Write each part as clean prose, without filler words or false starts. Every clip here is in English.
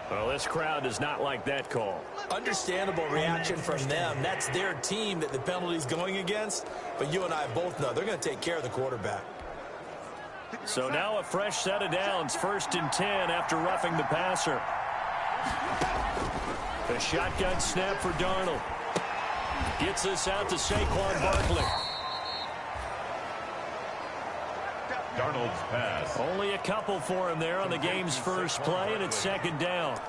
Well, this crowd does not like that call. Understandable reaction from them. That's their team that the penalty's going against. But you and I both know they're going to take care of the quarterback. So now a fresh set of downs. 1st and 10 after roughing the passer. The shotgun snap for Darnold. Gets us out to Saquon Barkley. Darnold's pass. Only a couple for him there on the game's first play, and it's 2nd down.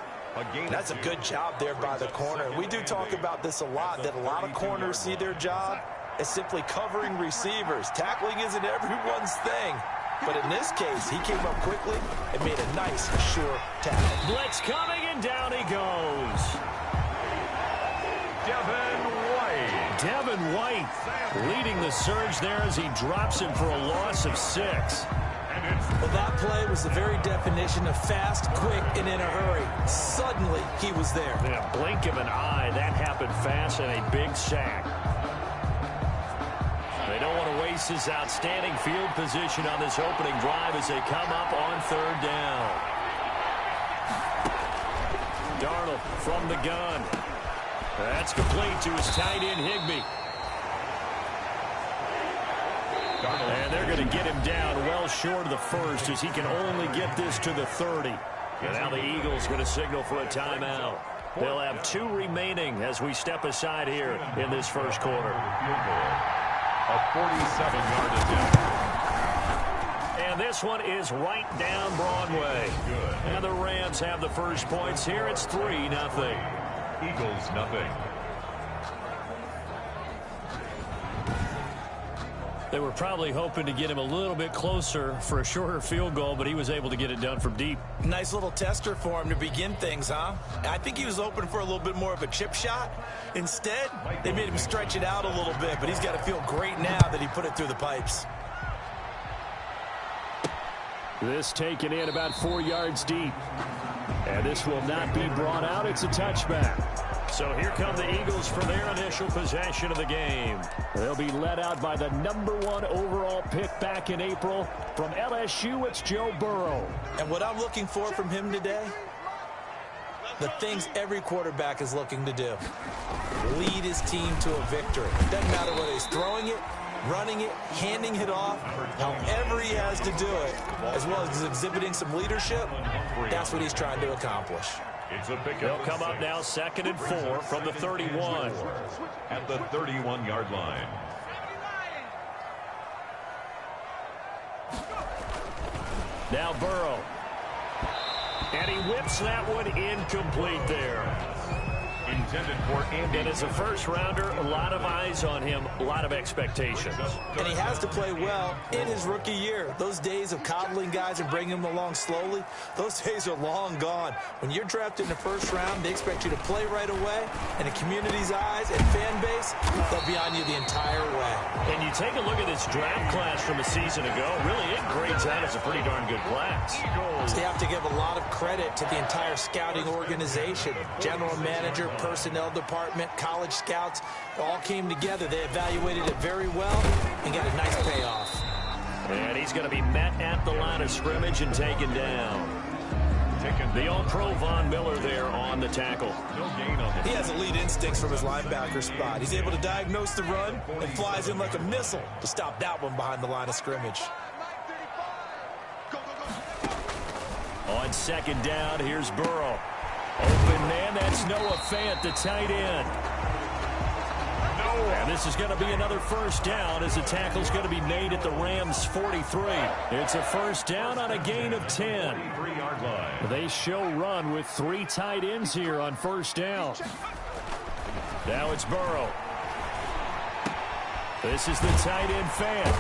That's a good job there by the corner. We do talk about this a lot, that a lot of corners see their job as simply covering receivers. Tackling isn't everyone's thing. But in this case, he came up quickly and made a nice, sure tackle. Blitz coming, and down he goes. Devin White leading the surge there as he drops him for a loss of 6. Well, that play was the very definition of fast, quick, and in a hurry. Suddenly, he was there. In a blink of an eye, that happened fast, and a big sack. They don't want to waste his outstanding field position on this opening drive as they come up on 3rd down. Darnold from the gun. That's complete to his tight end, Higbee. And they're going to get him down well short of the 1st as he can only get this to the 30. And now the Eagles going to signal for a timeout. They'll have 2 remaining as we step aside here in this first quarter. A 47-yard attempt. And this one is right down Broadway. And the Rams have the first points here. It's 3-0. Eagles nothing. They were probably hoping to get him a little bit closer for a shorter field goal, but he was able to get it done from deep. Nice little tester for him to begin things, huh? I think he was hoping for a little bit more of a chip shot. Instead, they made him stretch it out a little bit, but he's got to feel great now that he put it through the pipes. This taken in about 4 yards deep. And this will not be brought out. It's a touchback. So here come the Eagles for their initial possession of the game. They'll be led out by the #1 overall pick back in April. From LSU, it's Joe Burrow. And what I'm looking for from him today, the things every quarterback is looking to do. Lead his team to a victory. Doesn't matter whether he's throwing it, running it, handing it off, however he has to do it, as well as exhibiting some leadership, that's what he's trying to accomplish. They'll come up now 2nd and 4 from the 31. At the 31-yard line. Now Burrow. And he whips that one incomplete there. Intended for Andy. And as a first-rounder, a lot of eyes on him, a lot of expectations. And he has to play well in his rookie year. Those days of coddling guys and bringing them along slowly, those days are long gone. When you're drafted in the 1st round, they expect you to play right away. And the community's eyes and fan base, they'll be on you the entire way. And you take a look at this draft class from a season ago, really it grades out as a pretty darn good class. So they have to give a lot of credit to the entire scouting organization, general manager, personnel department, college scouts, all came together. They evaluated it very well and got a nice payoff. And he's going to be met at the line of scrimmage and taken down. The All-Pro Von Miller there on the tackle. He has elite instincts from his linebacker spot. He's able to diagnose the run and flies in like a missile to stop that one behind the line of scrimmage. On 2nd down, here's Burrow. Open man, that's Noah Fant, the tight end. And this is going to be another 1st down as the tackle's going to be made at the Rams' 43. It's a 1st down on a gain of 10. They show run with 3 tight ends here on 1st down. Now it's Burrow. This is the tight end Fant.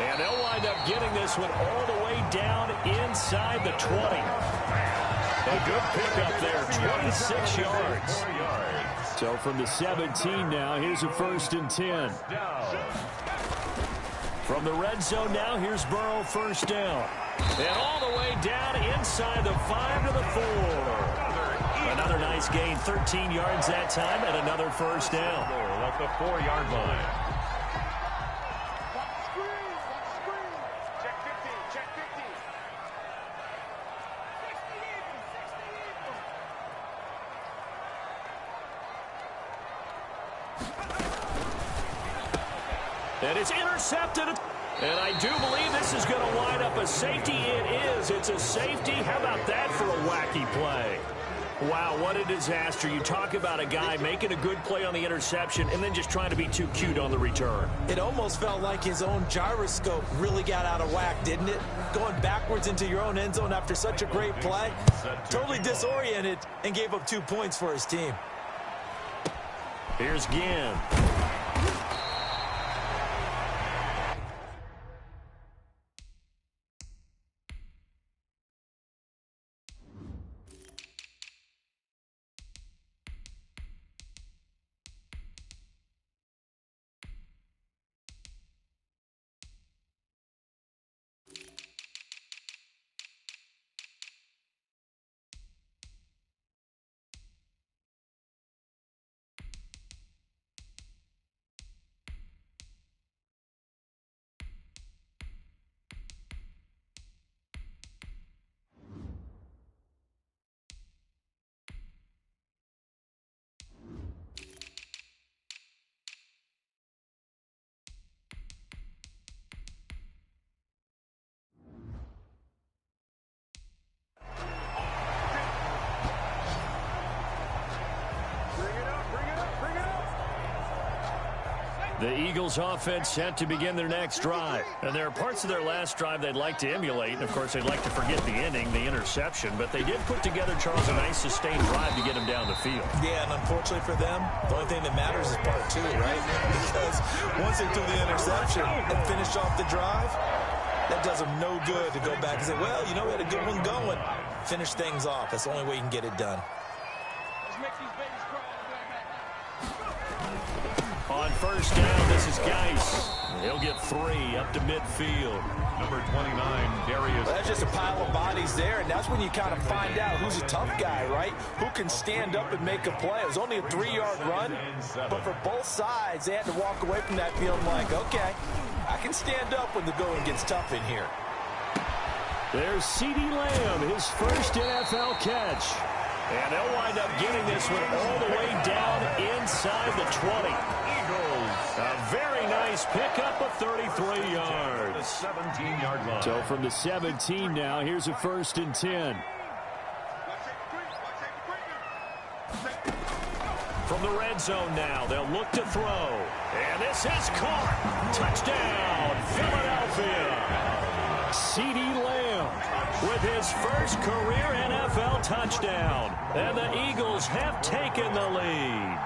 And they'll wind up getting this one all the way down inside the 20. A good pickup there, 26 yards. So from the 17 now, here's a 1st and 10. From the red zone now, here's Burrow 1st down. And all the way down inside the 5 to the 4. Another nice gain, 13 yards that time, and another 1st down. At the 4-yard line. And it's intercepted. And I do believe this is going to wind up a safety. It is. It's a safety. How about that for a wacky play? Wow, what a disaster. You talk about a guy making a good play on the interception and then just trying to be too cute on the return. It almost felt like his own gyroscope really got out of whack, didn't it? Going backwards into your own end zone after such a great play. Totally disoriented and gave up 2 points for his team. Here's Ginn. The Eagles offense set to begin their next drive. And there are parts of their last drive they'd like to emulate. And, of course, they'd like to forget the ending, the interception. But they did put together, Charles, a nice sustained drive to get him down the field. Yeah, and unfortunately for them, the only thing that matters is part 2, right? Because once they threw the interception and finished off the drive, that does them no good to go back and say, well, you know, we had a good one going. Finish things off. That's the only way you can get it done. On first down, this is Geis. He'll get 3 up to midfield. Number 29, Darius. Well, that's just a pile of bodies there, and that's when you kind of find out who's a tough guy, right? Who can stand up and make a play. It was only a 3-yard run, but for both sides, they had to walk away from that field like, okay, I can stand up when the going gets tough in here. There's CeeDee Lamb, his first NFL catch. And they'll wind up getting this one all the way down inside the 20. Eagles. A very nice pickup of 33 yards. The 17-yard line. So from the 17 now, here's a 1st and 10. From the red zone now, they'll look to throw. And this is caught. Touchdown, Philadelphia. CeeDee Lamb with his first career NFL touchdown. And the Eagles have taken the lead.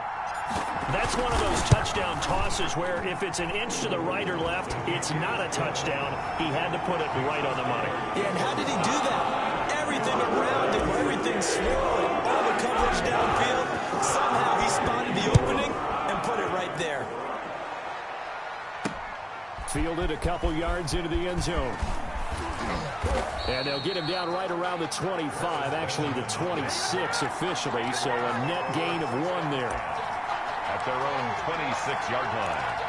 That's one of those touchdown tosses where if it's an inch to the right or left, it's not a touchdown. He had to put it right on the money. Yeah, and how did he do that? Everything around him, everything swirling, all the coverage downfield. Somehow he spotted the opening and put it right there. Fielded a couple yards into the end zone. And they'll get him down right around the 25, actually the 26 officially, so a net gain of 1 there. At their own 26-yard line.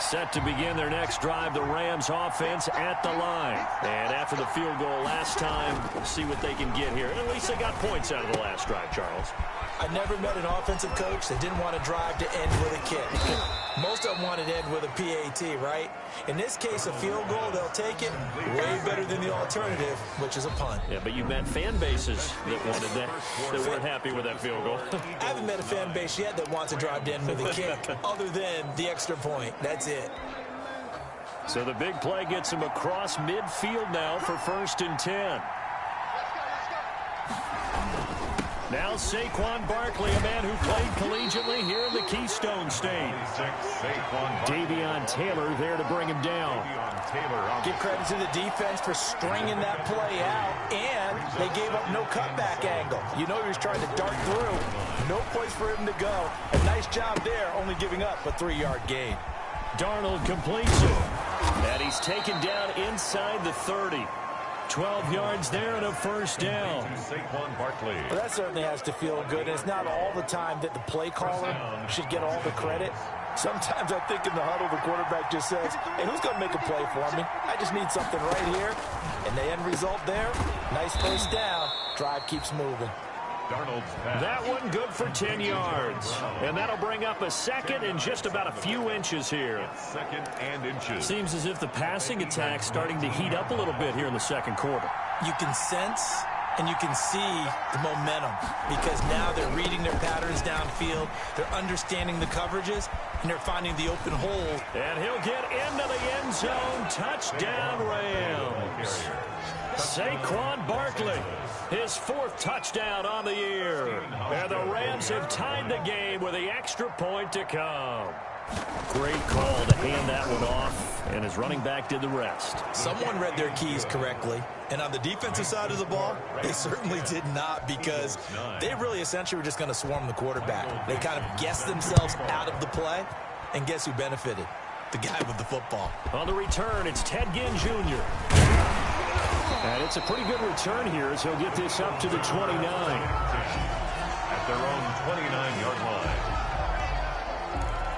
Set to begin their next drive, the Rams offense at the line. And after the field goal last time, we'll see what they can get here. And at least they got points out of the last drive, Charles. I never met an offensive coach that didn't want to drive to end with a kick. Most of them wanted to end with a PAT, right? In this case, a field goal, they'll take it way better than the alternative, which is a punt. Yeah, but you met fan bases that wanted that, that weren't happy with that field goal. I haven't met a fan base yet that wants to drive to end with a kick other than the extra point. That's it. So the big play gets him across midfield now for 1st and 10. Now Saquon Barkley, a man who played collegiately here in the Keystone State. Davion Taylor there to bring him down. Give credit to the defense for stringing that play out, and they gave up no cutback angle. You know he was trying to dart through. No place for him to go. A nice job there, only giving up a 3-yard gain. Darnold completes it, and he's taken down inside the 30. 12 yards there and a 1st down. Saquon Barkley. Well, that certainly has to feel good. It's not all the time that the play caller should get all the credit. Sometimes I think in the huddle, the quarterback just says, hey, who's going to make a play for me? I just need something right here. And the end result there, nice 1st down. Drive keeps moving. Darnold's pass. That one good for 10 yards. And that'll bring up a second and just about a few inches here. Second and inches. Seems as if the passing attack's starting to heat up a little bit here in the second quarter. You can sense and you can see the momentum because now they're reading their patterns downfield. They're understanding the coverages, and they're finding the open hole. And he'll get into the end zone. Touchdown, Rams. Saquon Barkley, his 4th touchdown on the year. And the Rams have tied the game with the extra point to come. Great call to hand that one off, and his running back did the rest. Someone read their keys correctly, and on the defensive side of the ball, they certainly did not because they really essentially were just going to swarm the quarterback. They kind of guessed themselves out of the play, and guess who benefited? The guy with the football. On the return, it's Ted Ginn Jr. And it's a pretty good return here as he'll get this up to the 29. At their own 29-yard line.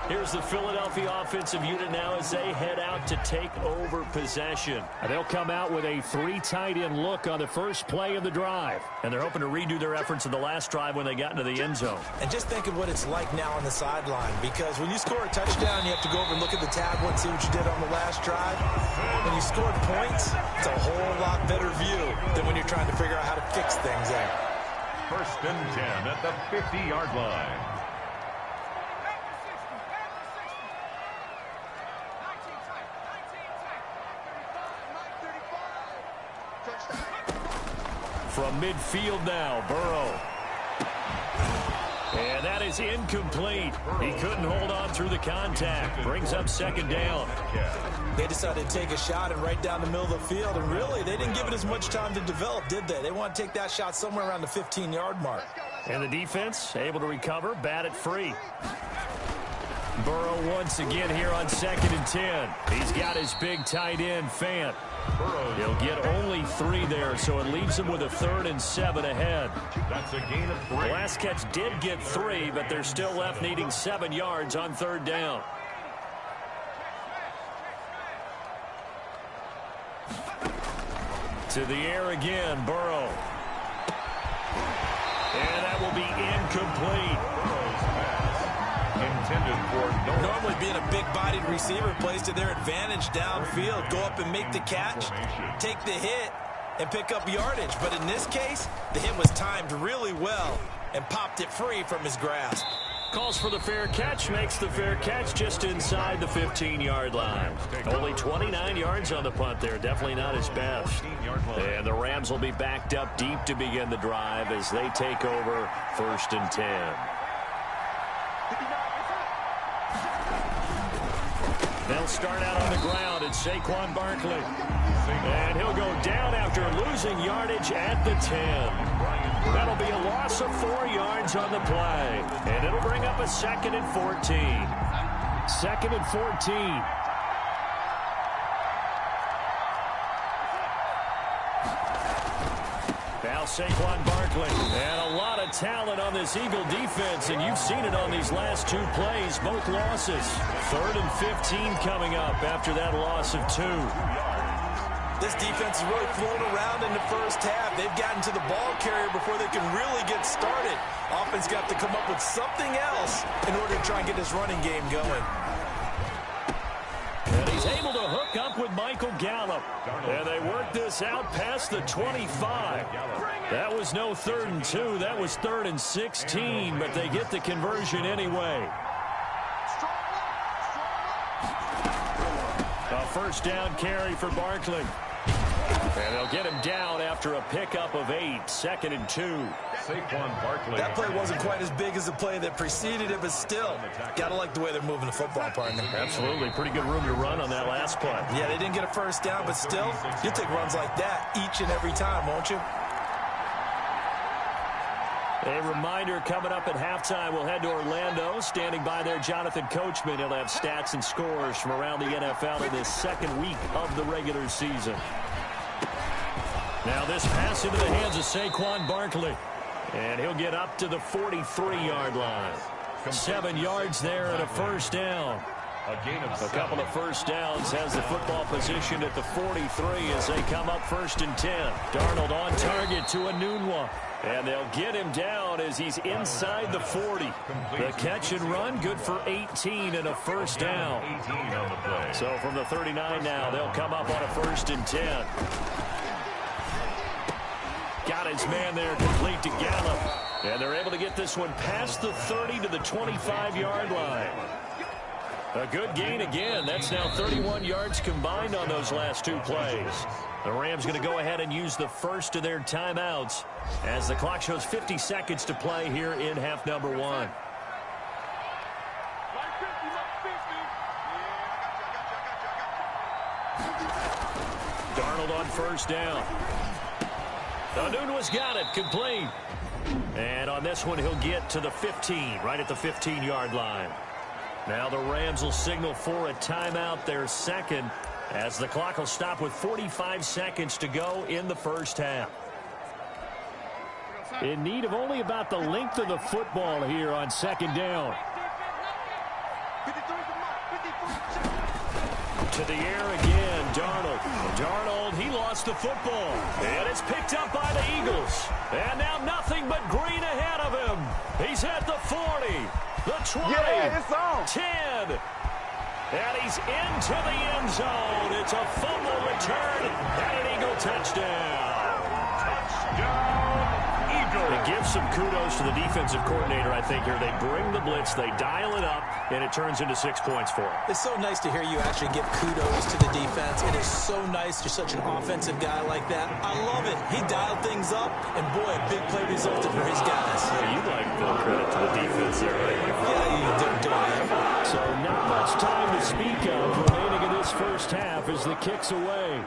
Here's the Philadelphia offensive unit now as they head out to take over possession. And they'll come out with a 3 tight end look on the first play of the drive. And they're hoping to redo their efforts in the last drive when they got into the end zone. And just think of what it's like now on the sideline, because when you score a touchdown, you have to go over and look at the tablet and see what you did on the last drive. When you scored points, it's a whole lot better view than when you're trying to figure out how to fix things there. First and 10 at the 50-yard line. From midfield now, Burrow. And that is incomplete. He couldn't hold on through the contact. Brings up second down. They decided to take a shot and right down the middle of the field, and really, they didn't give it as much time to develop, did they? They want to take that shot somewhere around the 15-yard mark. And the defense able to recover, bat it free. Burrow once again here on 2nd and 10. He's got his big tight end, Fant. He'll get only 3 there, so it leaves him with a 3rd and 7 ahead. That's a gain of 3. The last catch did get 3, but they're still left needing 7 yards on 3rd down. To the air again, Burrow. And that will be incomplete. Intended for Normally being a big-bodied receiver plays to their advantage downfield. Go up and make the catch, take the hit, and pick up yardage. But in this case, the hit was timed really well and popped it free from his grasp. Calls for the fair catch, makes the fair catch just inside the 15-yard line. Only 29 yards on the punt there. Definitely not his best. And the Rams will be backed up deep to begin the drive as they take over 1st and 10. They'll start out on the ground. It's Saquon Barkley. And he'll go down after losing yardage at the 10. That'll be a loss of 4 yards on the play. And it'll bring up a 2nd and 14. 2nd and 14. Now Saquon Barkley. And a lot of talent on this Eagle defense, and you've seen it on these last 2 plays, both losses. 3rd and 15 coming up after that loss of 2. This defense is really flown around in the first half. They've gotten to the ball carrier before they can really get started. Offense got to come up with something else in order to try and get this running game going. And he's able to hook up with Michael Gallup. And they work this out past the 25. That was no 3rd and 2. That was 3rd and 16, but they get the conversion anyway. A 1st down carry for Barkley. And they'll get him down after a pickup of 8. 2nd and 2. Saquon Barkley. That play wasn't quite as big as the play that preceded it, but still, got to like the way they're moving the football, partner. Absolutely. Pretty good room to run on that last play. Yeah, they didn't get a 1st down, but still, you'll take runs like that each and every time, won't you? A reminder coming up at halftime, we'll head to Orlando. Standing by there, Jonathan Coachman. He'll have stats and scores from around the NFL in this 2nd week of the regular season. Now this pass into the hands of Saquon Barkley. And he'll get up to the 43-yard line. 7 yards there and a 1st down. A couple of 1st downs has the football positioned at the 43 as they come up 1st and 10. Darnold on target to Enunwa. And they'll get him down as he's inside the 40. The catch and run, good for 18 and a first down. So from the 39 now, they'll come up on a 1st and 10. Got his man there, complete to Gallup. And they're able to get this one past the 30 to the 25-yard line. A good gain again. That's now 31 yards combined on those last 2 plays. The Rams going to go ahead and use the first of their timeouts as the clock shows 50 seconds to play here in half number 1. Darnold on 1st down. Nunez got it, complete. And on this one, he'll get to the 15, right at the 15-yard line. Now the Rams will signal for a timeout, their second, as the clock will stop with 45 seconds to go in the first half. In need of only about the length of the football here on 2nd down. To the air again, Darnold. Darnold, he lost the football. And it's picked up by the Eagles. And now nothing but green ahead of him. He's at the 40, the 20, it's on. 10. And he's into the end zone. It's a fumble return and an Eagle touchdown. It gives some kudos to the defensive coordinator, I think, here. They bring the blitz, they dial it up, and it turns into 6 points for him. It's so nice to hear you actually give kudos to the defense. It is so nice. You're such an offensive guy like that. I love it. He dialed things up, and boy, a big play resulted for his guys. Yeah, you like the credit to the defense there, right? Yeah, you do I. So not much time to speak of remaining in this first half as the kick's away.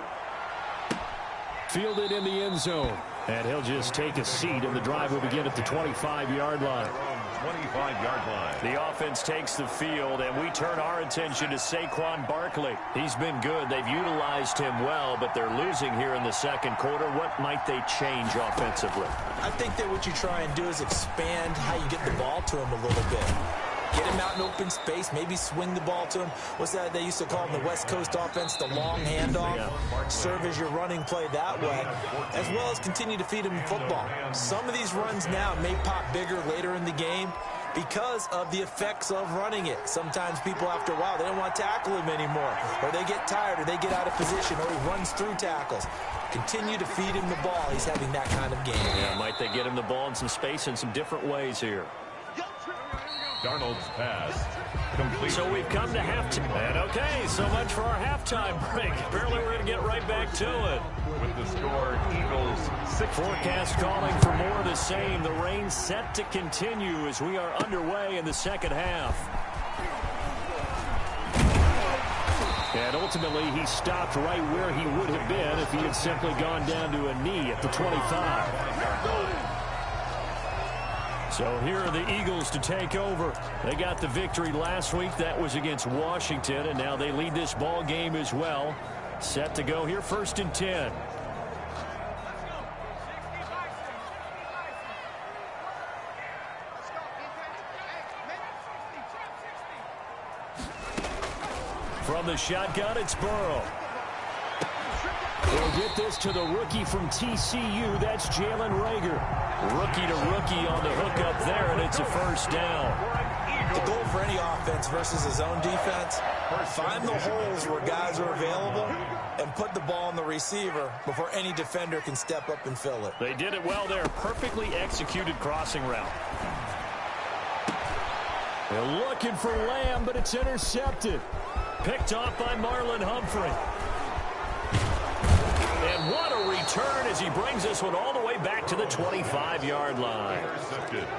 Fielded in the end zone. And he'll just take a seat, and the drive will begin at the 25-yard line. 25-yard line. The offense takes the field, and we turn our attention to Saquon Barkley. He's been good. They've utilized him well, but they're losing here in the second quarter. What might they change offensively? I think that what you try and do is expand how you get the ball to him a little bit. Get him out in open space, maybe swing the ball to him. What's that they used to call in the West Coast offense, the long handoff? Serve as your running play that way, as well as continue to feed him football. Some of these runs now may pop bigger later in the game because of the effects of running it. Sometimes people, after a while, they don't want to tackle him anymore, or they get tired, or they get out of position, or he runs through tackles. Continue to feed him the ball. He's having that kind of game. Yeah, might they get him the ball in some space in some different ways here? Darnold's pass complete. So we've come to halftime. And okay, so much for our halftime break. Apparently we're going to get right back to it. With the score, Eagles 16. Forecast calling for more of the same. The rain set to continue as we are underway in the second half. And ultimately he stopped right where he would have been if he had simply gone down to a knee at the 25. So here are the Eagles to take over. They got the victory last week. That was against Washington, and now they lead this ball game as well. Set to go here, 1st and 10. From the shotgun, it's Burrow. They'll get this to the rookie from TCU. That's Jalen Reagor. Rookie to rookie on the hook up there, and it's a first down. The goal for any offense versus his own defense, find the holes where guys are available and put the ball on the receiver before any defender can step up and fill it. They did it well there. Perfectly executed crossing route. They're looking for Lamb, but it's intercepted. Picked off by Marlon Humphrey. And what a return as he brings this one all the way back to the 25-yard line.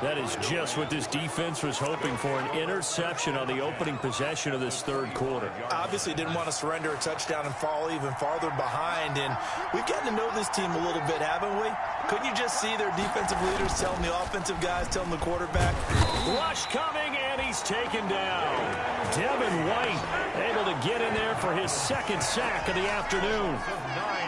That is just what this defense was hoping for, an interception on the opening possession of this third quarter. Obviously didn't want to surrender a touchdown and fall even farther behind, and we've gotten to know this team a little bit, haven't we? Couldn't you just see their defensive leaders telling the offensive guys, telling the quarterback? Rush coming, And he's taken down. Devin White able to get in there for his second sack of the afternoon.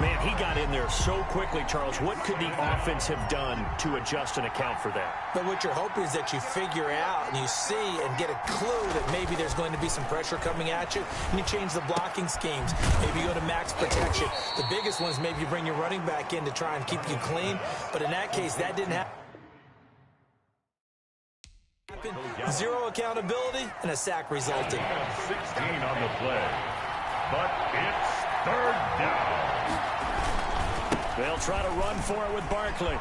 Man, he got in there so quickly, Charles. What could the offense have done to adjust and account for that? But what you're hoping is that you figure out and you see and get a clue that maybe there's going to be some pressure coming at you, and you change the blocking schemes. Maybe you go to max protection. The biggest one is maybe you bring your running back in to try and keep you clean. But in that case, that didn't happen. Zero accountability, and a sack resulted. 16 on the play, but it's third down. They'll try to run for it with Barkley.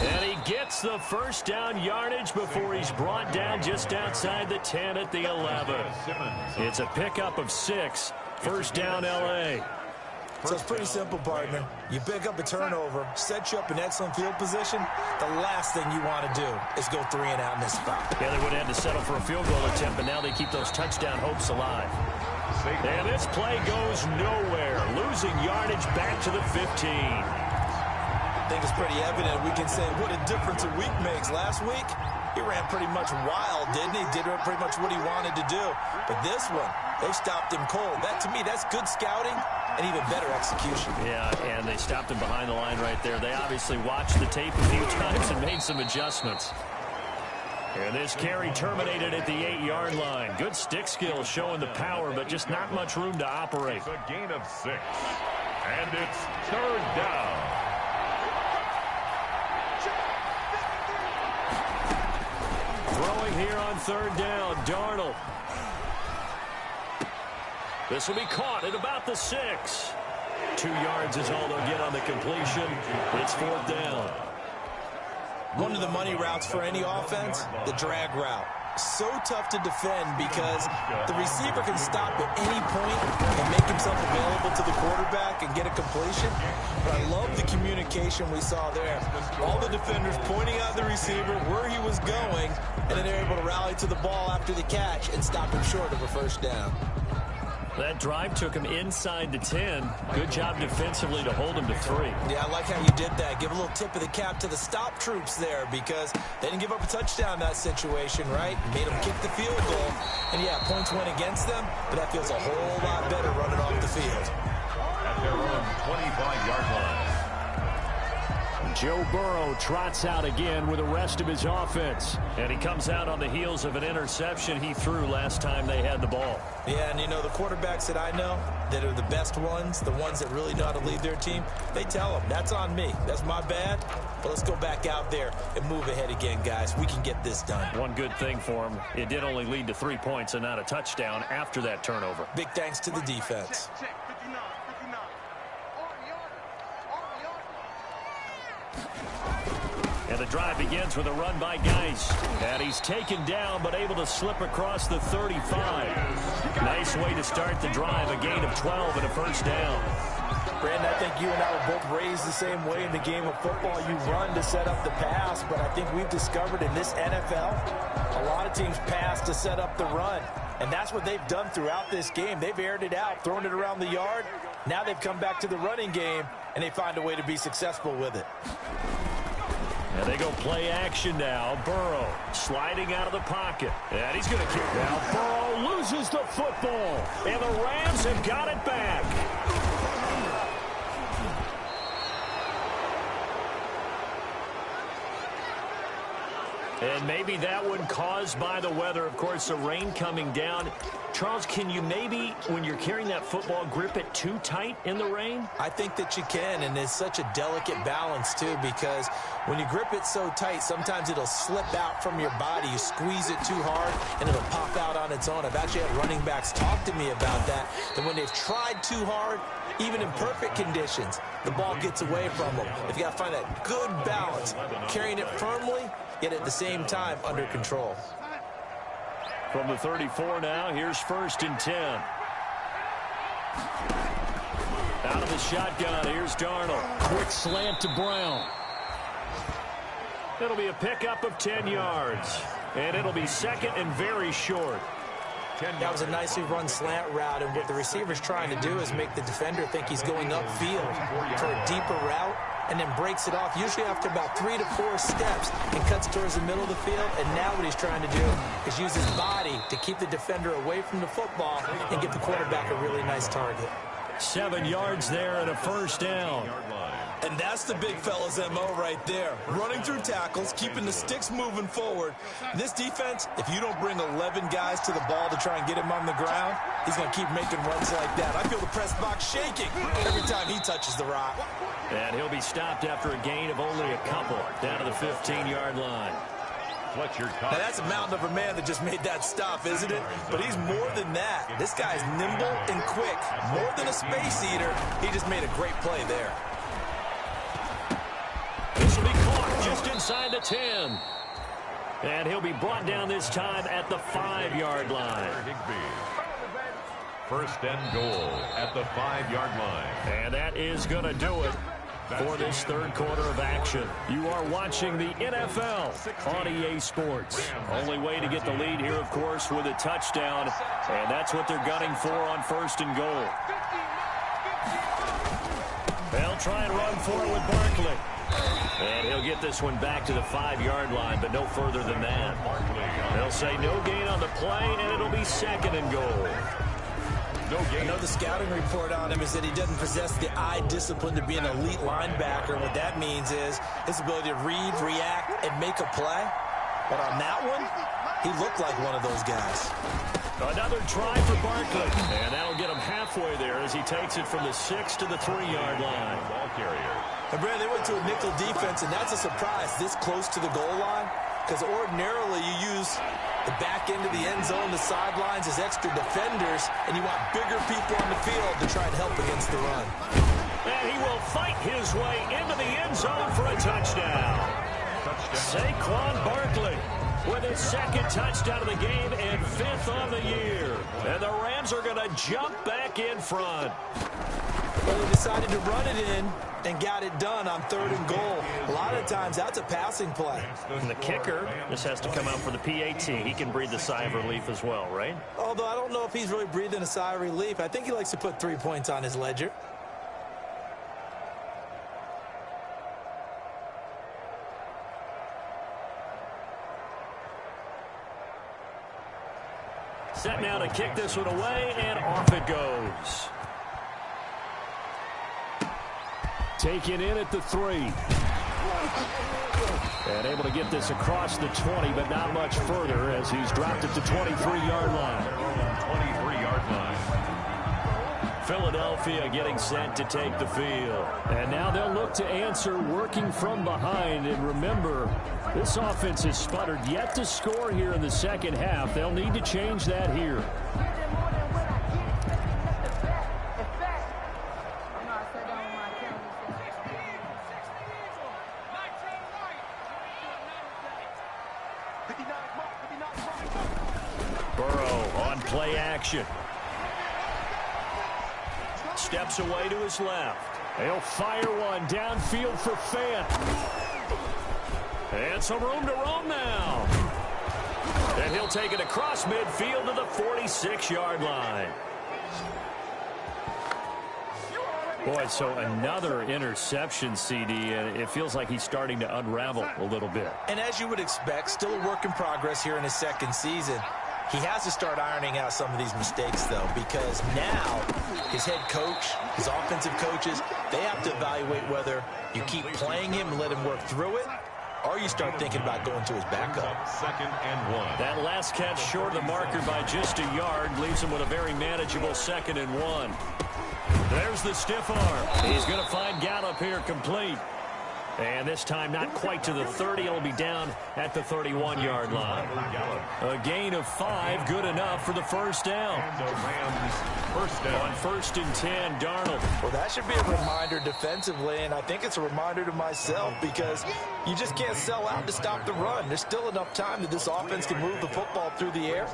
And he gets the first down yardage before he's brought down just outside the 10 at the 11. It's a pickup of 6. First down, L.A. So it's pretty simple, partner. You pick up a turnover, set you up in excellent field position. The last thing you want to do is go 3 and out in this spot. Yeah, they would have had to settle for a field goal attempt, but now they keep those touchdown hopes alive. And this play goes nowhere, losing yardage back to the 15. I think it's pretty evident. We can say what a difference a week makes. Last week, he ran pretty much wild, didn't he? Did pretty much what he wanted to do. But this one, they stopped him cold. That, to me, that's good scouting and even better execution. Yeah, and they stopped him behind the line right there. They obviously watched the tape a few times and made some adjustments. And this carry terminated at the 8-yard line. Good stick skills showing the power, but just not much room to operate. It's a gain of 6. And it's third down. Throwing here on third down, Darnold. This will be caught at about the 6. 2 yards is all they'll get on the completion. It's fourth down. One of the money routes for any offense, the drag route. So tough to defend because the receiver can stop at any point and make himself available to the quarterback and get a completion. But I love the communication we saw there. All the defenders pointing out the receiver where he was going, and then they're able to rally to the ball after the catch and stop him short of a first down. That drive took him inside the 10. Good job defensively to hold him to 3. Yeah, I like how you did that. Give a little tip of the cap to the stop troops there because they didn't give up a touchdown in that situation, right? Made them kick the field goal. And, yeah, points went against them, but that feels a whole lot better running off the field. At their own 25-yard line. Joe Burrow trots out again with the rest of his offense. And he comes out on the heels of an interception he threw last time they had the ball. Yeah, and you know, the quarterbacks that I know that are the best ones, the ones that really know how to lead their team, they tell them, that's on me. That's my bad. But let's go back out there and move ahead again, guys. We can get this done. One good thing for him, it did only lead to 3 points and not a touchdown after that turnover. Big thanks to the defense. And the drive begins with a run by Geis. And he's taken down, but able to slip across the 35. Nice way to start the drive, a gain of 12 and a first down. Brandon, I think you and I were both raised the same way in the game of football. You run to set up the pass, but I think we've discovered in this NFL, a lot of teams pass to set up the run. And that's what they've done throughout this game. They've aired it out, thrown it around the yard. Now they've come back to the running game, and they find a way to be successful with it. And they go play action now. Burrow sliding out of the pocket. And he's going to kick. Now Burrow loses the football. And the Rams have got it back. And maybe that one caused by the weather. Of course, the rain coming down. Charles, can you maybe, when you're carrying that football, grip it too tight in the rain? I think that you can, and it's such a delicate balance, too, because when you grip it so tight, sometimes it'll slip out from your body. You squeeze it too hard, and it'll pop out on its own. I've actually had running backs talk to me about that, that when they've tried too hard, even in perfect conditions, the ball gets away from them. If you got to find that good balance, carrying it firmly, yet at the same time under control. From the 34 now, here's 1st and 10. Out of the shotgun, here's Darnold. Quick slant to Brown. It'll be a pickup of 10 yards. And it'll be second and very short. That was a nicely run slant route, and what the receiver's trying to do is make the defender think he's going upfield for a deeper route, and then breaks it off, usually after about 3 to 4 steps, and cuts towards the middle of the field. And now what he's trying to do is use his body to keep the defender away from the football and give the quarterback a really nice target. 7 yards there and a first down. And that's the big fella's MO right there. Running through tackles, keeping the sticks moving forward. This defense, if you don't bring 11 guys to the ball to try and get him on the ground, he's going to keep making runs like that. I feel the press box shaking every time he touches the rock. And he'll be stopped after a gain of only a couple, down to the 15-yard line. Now that's a mountain of a man that just made that stop, isn't it? But he's more than that. This guy's nimble and quick. More than a space eater, he just made a great play there. This will be caught just inside the 10. And he'll be brought down this time at the 5-yard line. First and goal at the 5-yard line. And that is going to do it for this third quarter of action. You are watching the NFL on EA Sports. Only way to get the lead here, of course, with a touchdown. And that's what they're gunning for on first and goal. They'll try and run for it with Barkley. And he'll get this one back to the 5-yard line, but no further than that. They'll say no gain on the play, and it'll be second and goal. I know the scouting report on him is that he doesn't possess the eye discipline to be an elite linebacker. What that means is his ability to read, react, and make a play. But on that one, he looked like one of those guys. Another try for Barkley. And that'll get him halfway there as he takes it from the 6 to the 3-yard line. Ball carrier. And Brad, they went to a nickel defense, and that's a surprise this close to the goal line, because ordinarily you use the back end of the end zone, the sidelines as extra defenders, and you want bigger people on the field to try and help against the run. And he will fight his way into the end zone for a touchdown. Saquon Barkley with his second touchdown of the game and 5th on the year. And the Rams are going to jump back in front. Well, they decided to run it in and got it done on 3rd and goal. A lot of times, that's a passing play. And the kicker, this has to come out for the PAT. He can breathe a sigh of relief as well, right? Although I don't know if he's really breathing a sigh of relief. I think he likes to put 3 points on his ledger. Set now to kick this one away, and off it goes. Taken in at the 3. And able to get this across the 20, but not much further as he's dropped at the 23-yard line. 23-yard line. Philadelphia getting set to take the field. And now they'll look to answer working from behind. And remember, this offense has sputtered yet to score here in the second half. They'll need to change that here. Burrow on play action. Steps away to his left. He'll fire one downfield for Fant. And some room to roam now. And he'll take it across midfield to the 46-yard line. Boy, so another interception, CD, and it feels like he's starting to unravel a little bit. And as you would expect, still a work in progress here in his second season. He has to start ironing out some of these mistakes, though, because now his head coach, his offensive coaches, they have to evaluate whether you keep playing him and let him work through it, or you start thinking about going to his backup. 2nd and 1. That last catch short of the marker by just a yard leaves him with a very manageable 2nd and 1. There's the stiff arm. He's going to find Gallup here complete. And this time not quite to the 30. It'll be down at the 31-yard line. A gain of 5, good enough for the first down. First down. On 1st and 10, Darnold. Well, that should be a reminder defensively, and I think it's a reminder to myself because you just can't sell out to stop the run. There's still enough time that this offense can move the football through the air,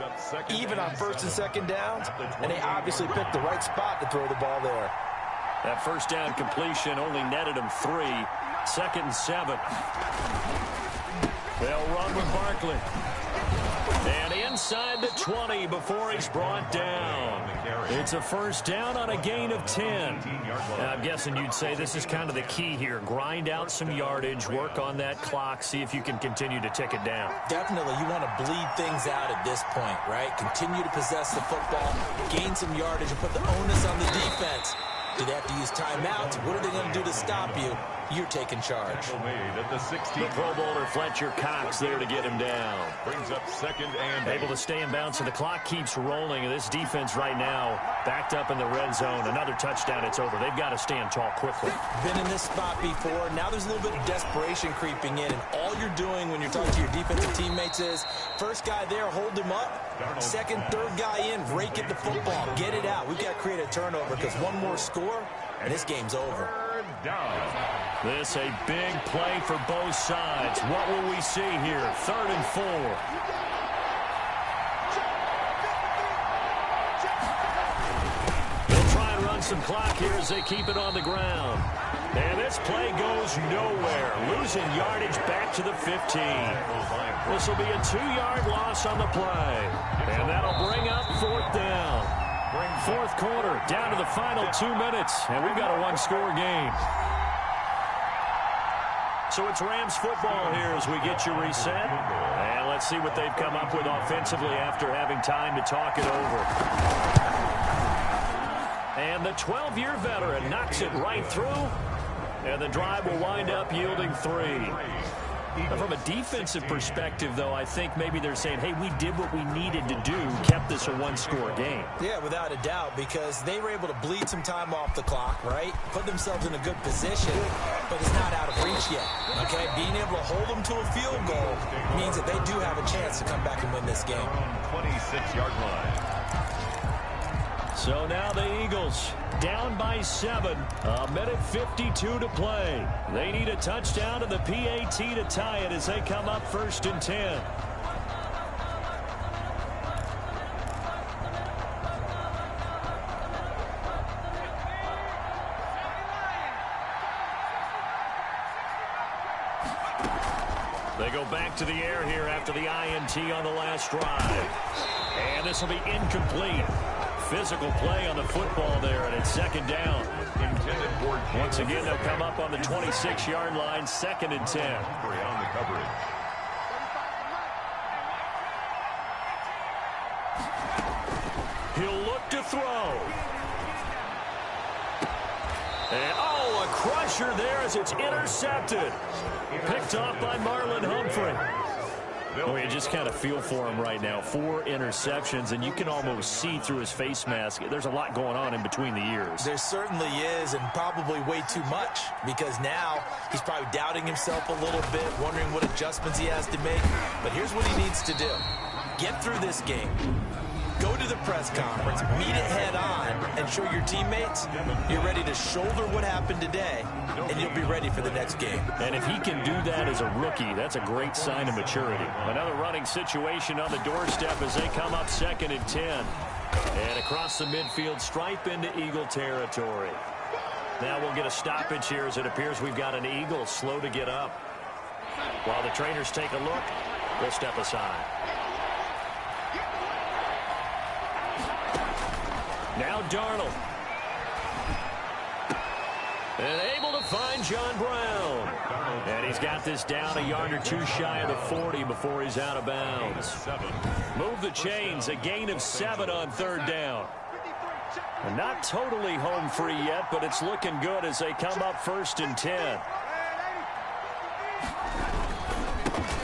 even on 1st and 2nd downs, and they obviously picked the right spot to throw the ball there. That first down completion only netted him 3. 2nd and 7. They'll run with Barkley. And inside the 20 before he's brought down. It's a first down on a gain of 10. Now, I'm guessing you'd say this is kind of the key here. Grind out some yardage, work on that clock, see if you can continue to tick it down. Definitely, you want to bleed things out at this point, right? Continue to possess the football, gain some yardage, and put the onus on the defense. Do they have to use timeouts? What are they going to do to stop you? You're taking charge. The Pro Bowler Fletcher Cox there to get him down. Brings up second and able to stay in bounds, and the clock keeps rolling. And this defense right now backed up in the red zone. Another touchdown, it's over. They've got to stand tall quickly. Been in this spot before. Now there's a little bit of desperation creeping in, and all you're doing when you're talking to your defensive teammates is first guy there, hold him up. Second, third guy in, rake at the football. Get it out. We've got to create a turnover because one more score, and this game's over. This a big play for both sides. What will we see here? 3rd and 4. They'll try and run some clock here as they keep it on the ground. And this play goes nowhere. Losing yardage back to the 15. This will be a 2-yard loss on the play. And that'll bring up 4th down. 4th quarter, down to the final 2 minutes. And we've got a 1-score game. So it's Rams football here as we get you reset. And let's see what they've come up with offensively after having time to talk it over. And the 12-year veteran knocks it right through. And the drive will wind up yielding 3. From a defensive perspective, though, I think maybe they're saying, hey, we did what we needed to do, kept this a 1-score game. Yeah, without a doubt, because they were able to bleed some time off the clock, right? Put themselves in a good position, but it's not out of reach yet, okay? Being able to hold them to a field goal means that they do have a chance to come back and win this game. 26-yard line. So now the Eagles down by 7. 1:52 to play. They need a touchdown and the PAT to tie it as they come up 1st and 10. They go back to the air here after the INT on the last drive. And this will be incomplete. Physical play on the football there, and it's 2nd down. Once again, they'll come up on the 26-yard line, 2nd and 10. On the coverage. He'll look to throw. And, oh, a crusher there as it's intercepted. Picked off by Marlon Humphrey. Oh, you just kind of feel for him right now. 4 interceptions, and you can almost see through his face mask. There's a lot going on in between the ears. There certainly is, and probably way too much, because now he's probably doubting himself a little bit, wondering what adjustments he has to make. But here's what he needs to do. Get through this game. Go to the press conference, meet it head on, and show your teammates you're ready to shoulder what happened today, and you'll be ready for the next game. And if he can do that as a rookie, that's a great sign of maturity. Another running situation on the doorstep as they come up 2nd and 10. And across the midfield stripe into Eagle territory. Now we'll get a stoppage here as it appears we've got an Eagle slow to get up. While the trainers take a look, we'll step aside. Now Darnold. And able to find John Brown. And he's got this down a yard or 2 shy of the 40 before he's out of bounds. Move the chains. A gain of 7 on 3rd down. And not totally home free yet, but it's looking good as they come up 1st and 10.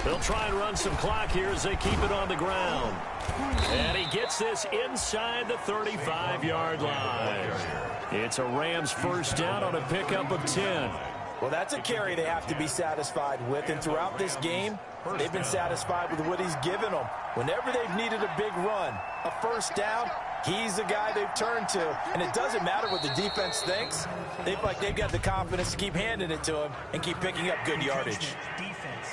They'll try and run some clock here as they keep it on the ground. And he gets this inside the 35-yard line. It's a Rams 1st down on a pickup of 10. Well, that's a carry they have to be satisfied with, and throughout this game, they've been satisfied with what he's given them. Whenever they've needed a big run, a 1st down, he's the guy they've turned to, and it doesn't matter what the defense thinks. They've got the confidence to keep handing it to him and keep picking up good yardage. Defense.